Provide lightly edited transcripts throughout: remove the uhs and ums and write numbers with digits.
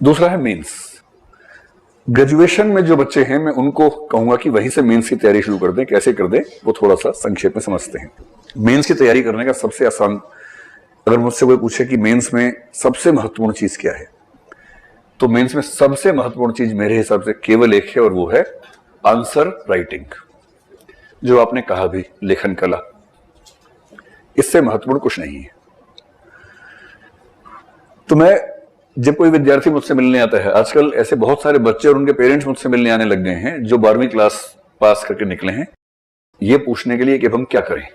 दूसरा है mains. Graduation में जो बच्चे हैं मैं उनको कहूंगा कि वहीं से मेंस की तैयारी शुरू कर दें। कैसे कर दें वो थोड़ा सा संक्षेप में समझते हैं। मेंस की तैयारी करने का सबसे आसान, अगर मुझसे कोई पूछे कि मेंस में सबसे महत्वपूर्ण चीज क्या है, तो मेंस में सबसे महत्वपूर्ण चीज मेरे हिसाब से केवल एक है, और वो है आंसर राइटिंग। जो आपने कहा भी, लेखन कला, इससे महत्वपूर्ण कुछ नहीं है। तो मैं जब कोई विद्यार्थी मुझसे मिलने आता है, आजकल ऐसे बहुत सारे बच्चे और उनके पेरेंट्स मुझसे मिलने आने लग गए हैं जो 12वीं क्लास पास करके निकले हैं, ये पूछने के लिए कि अब हम क्या करें।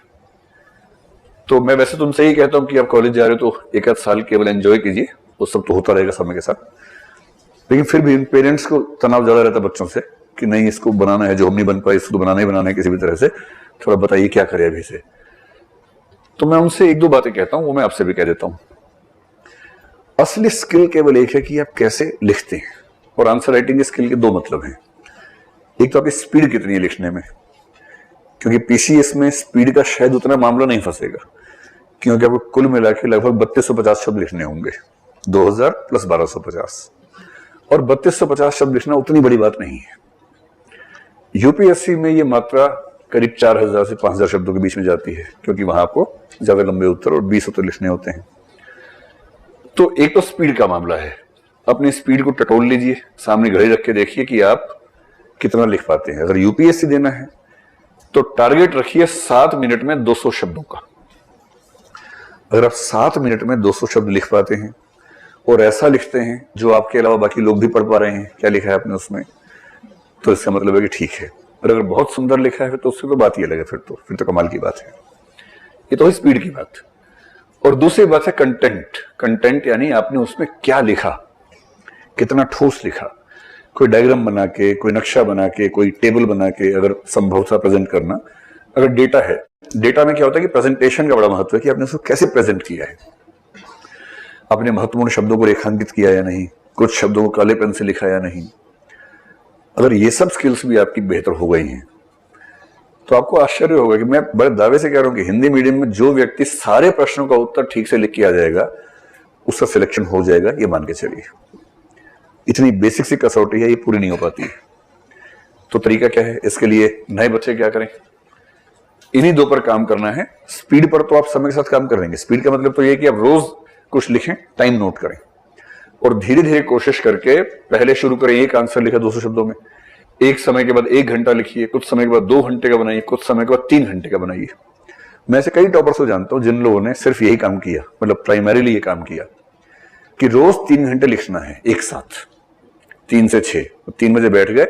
तो मैं वैसे तुमसे ही कहता हूं कि आप कॉलेज जा रहे हो तो एक आध साल केवल एंजॉय कीजिए, वो सब तो होता रहेगा समय के साथ। लेकिन फिर भी पेरेंट्स को तनाव ज्यादा रहता है बच्चों से कि नहीं, इसको बनाना है, जो हम नहीं बन पाए इसको तो बनाना ही बनाना है किसी भी तरह से, थोड़ा बताइए क्या करें अभी से। तो मैं उनसे एक दो बातें कहता हूं, वो मैं आपसे भी कह देता हूं। असली स्किल केवल एक है कि आप कैसे लिखते हैं, और आंसर राइटिंग स्किल के दो मतलब हैं। एक तो आपकी स्पीड कितनी है लिखने में, क्योंकि पीसीएस में स्पीड का शायद उतना मामला नहीं फंसेगा, क्योंकि आपको कुल मिला के लगभग 3250 शब्द लिखने होंगे, 2000 प्लस 1250, और 3250 शब्द लिखना उतनी बड़ी बात नहीं है। यूपीएससी में ये मात्रा करीब 4000 से 5000 शब्दों के बीच में जाती है, क्योंकि वहां आपको ज्यादा लंबे उत्तर और 20 उत्तर लिखने होते हैं। तो एक तो स्पीड का मामला है, अपनी स्पीड को टटोल लीजिए, सामने घड़ी रख के देखिए कि आप कितना लिख पाते हैं। अगर यूपीएससी देना है तो टारगेट रखिए 7 मिनट में 200 शब्दों का। अगर आप 7 मिनट में 200 शब्द लिख पाते हैं और ऐसा लिखते हैं जो आपके अलावा बाकी लोग भी पढ़ पा रहे हैं, क्या लिखा है आपने उसमें, तो इसका मतलब है कि ठीक है। और अगर बहुत सुंदर लिखा है तो उससे तो बात ही अलग है, फिर तो कमाल की बात है। ये तो है स्पीड की बात। और दूसरी बात है कंटेंट। कंटेंट यानी आपने उसमें क्या लिखा, कितना ठोस लिखा। कोई डायग्राम बना के, कोई नक्शा बना के, कोई टेबल बना के अगर संभव था प्रेजेंट करना। अगर डेटा है, डेटा में क्या होता है कि प्रेजेंटेशन का बड़ा महत्व है कि आपने उसको कैसे प्रेजेंट किया है, आपने महत्वपूर्ण शब्दों को रेखांकित किया या नहीं, कुछ शब्दों को काले पेन से लिखा या नहीं। अगर ये सब स्किल्स भी आपकी बेहतर हो गई हैं तो आपको आश्चर्य होगा कि मैं बड़े दावे से कह रहा हूं कि हिंदी मीडियम में जो व्यक्ति सारे प्रश्नों का उत्तर ठीक से लिख के आ जाएगा उसका सिलेक्शन हो जाएगा, ये मान के चलिए। इतनी बेसिक सी कसौटी है, ये पूरी नहीं हो पाती है। तो तरीका क्या है इसके लिए? नए बच्चे क्या करें, इन्हीं दो पर काम करना है। स्पीड पर तो आप समय के साथ काम कर लेंगे। स्पीड का मतलब तो ये कि आप रोज कुछ लिखें, टाइम नोट करें, और धीरे धीरे कोशिश करके पहले शुरू करें एक आंसर लिखा 200 शब्दों में, एक समय के बाद 1 घंटा लिखिए, कुछ समय के बाद 2 घंटे का बनाइए, कुछ समय के बाद 3 घंटे का बनाइए। मैं ऐसे कई टॉपर्स को जानता हूं जिन लोगों ने सिर्फ यही काम किया, मतलब प्राइमरीली ये काम किया कि रोज 3 घंटे लिखना है एक साथ, 3 से 6, 3 बजे बैठ गए।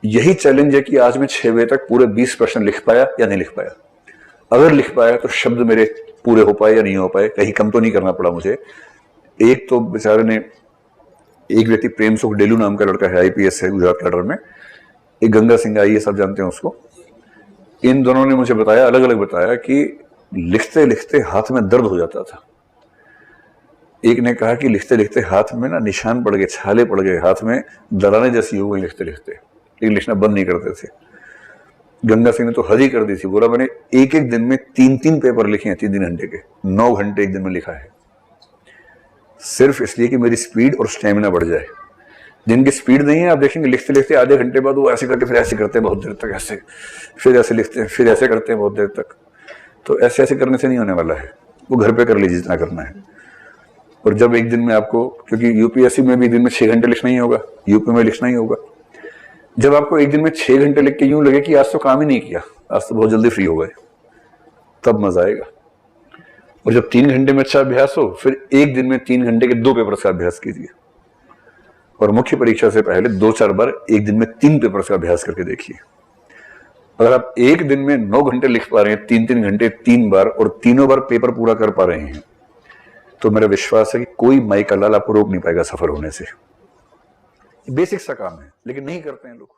यही चैलेंज है कि आज मैं 6 बजे तक पूरे 20 प्रश्न लिख पाया या नहीं लिख पाया। अगर लिख पाया तो शब्द मेरे पूरे हो पाए या नहीं हो पाए, कहीं कम तो नहीं करना पड़ा मुझे। एक तो बेचारे ने, एक व्यक्ति प्रेम सुख डेलू नाम का लड़का है, आईपीएस है गुजरात कैडर में, एक गंगा सिंह आई है, सब जानते हैं उसको। इन दोनों ने मुझे बताया, अलग अलग बताया कि लिखते लिखते हाथ में दर्द हो जाता था। एक ने कहा कि लिखते लिखते हाथ में ना निशान पड़ गए, छाले पड़ गए, हाथ में दरारें जैसी हो गई लिखते लिखते, लेकिन लिखना बंद नहीं करते थे। गंगा सिंह ने तो हद ही कर दी थी, बोला मैंने एक एक दिन में 3-3 पेपर लिखे हैं, 3-3 घंटे के, 9 घंटे एक दिन में लिखा है, सिर्फ इसलिए कि मेरी स्पीड और स्टेमिना बढ़ जाए। जिनकी स्पीड नहीं है आप देखेंगे लिखते लिखते आधे घंटे बाद वो ऐसे करके फिर ऐसे करते हैं बहुत देर तक, ऐसे फिर ऐसे लिखते हैं, फिर ऐसे करते हैं बहुत देर तक। तो ऐसे ऐसे करने से नहीं होने वाला है, वो घर पे कर लीजिए जितना करना है। और जब एक दिन में आपको, क्योंकि यूपीएससी में भी दिन में 6 घंटे लिखना ही होगा, यूपी में लिखना ही होगा, जब आपको एक दिन में 6 घंटे लिख के यूं लगे कि आज तो काम ही नहीं किया, आज तो बहुत जल्दी फ्री हो गए, तब मजा आएगा। और जब 3 घंटे में अच्छा अभ्यास हो, फिर एक दिन में 3 घंटे के 2 पेपर का अभ्यास कीजिए। और मुख्य परीक्षा से पहले 2-4 बार एक दिन में 3 पेपर का अभ्यास करके देखिए। अगर आप एक दिन में 9 घंटे लिख पा रहे हैं, 3-3 घंटे 3 बार, और तीनों बार पेपर पूरा कर पा रहे हैं, तो मेरा विश्वास है कि कोई माई का लाल आपको रोक नहीं पाएगा सफर होने से। बेसिक सा काम है, लेकिन नहीं करते हैं लोग।